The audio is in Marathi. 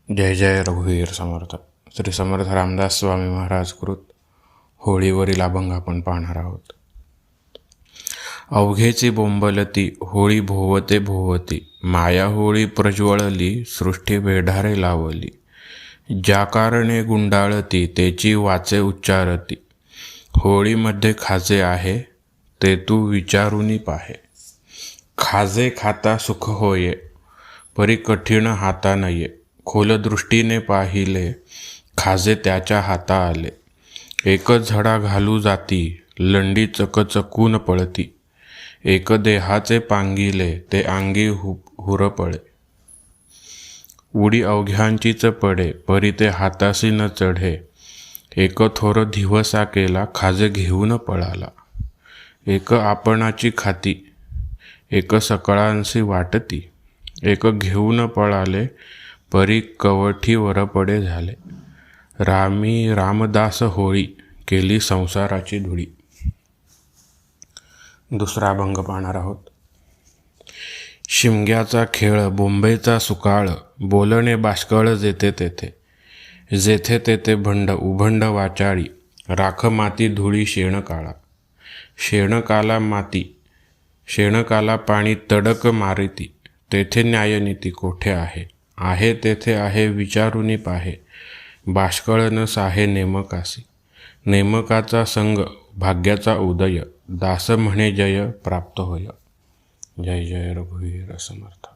जय जय रघुवीर समर्थ. श्री समर्थ रामदास स्वामी महाराज कृत होळीवरील अभंग आपण पाहणार आहोत. अवघेची बोंबलती होळी भोवते भोवती, माया होळी प्रज्वळली सृष्टी वेढारे लावली. ज्या कारणे गुंडाळती तेची वाचे उच्चारती, होळीमध्ये खाजे आहे ते तू विचारुनी पाहे. खाजे खाता सुख होये परी कठीण हाता नये, खोल दृष्टीने पाहिले खाजे त्याच्या हाता आले. एक झडा घालू जाती लंडी चकचकून पळती, एक देहाचे पांगिले ते अंगी हुरपळे. उडी अवघ्यांचीच पडे परी ते हातासी न चढे, एक थोर दिवसा केला खाजे घेऊन पळाला. एक आपणाची खाती एक सकळांसी वाटती, एक घेऊन पळाले परी कवठी वरपडे झाले. रामी रामदास होळी केली संसाराची धुळी. दुसरा अभंग पाहणार आहोत. शिमग्याचा खेळ बोंबेचा सुकाळ, बोलणे बाष्कळ जेथे तेथे. जेथे तेथे भंड उभंड वाचाळी, राख माती धुळी शेण काळा. शेणकाला माती शेणकाला पाणी तडक मारिती, तेथे न्यायनीती कोठे आहे. आहे तेथे आहे विचारुनी पाहे, बाष्कळ न साहे नेमकासी. नेमकाचा संग भाग्याचा उदय, दास म्हणे जय प्राप्त होय. जय जय रघुवीर समर्थ.